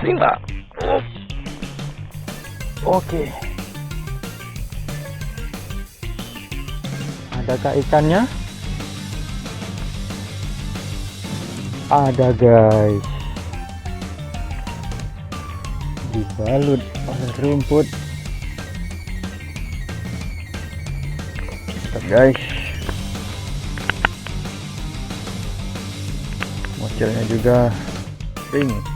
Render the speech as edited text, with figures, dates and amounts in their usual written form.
5. Oke. Adakah ikannya? Ada guys. Dibalut oleh rumput. Lihat guys. Mocelnya juga ring.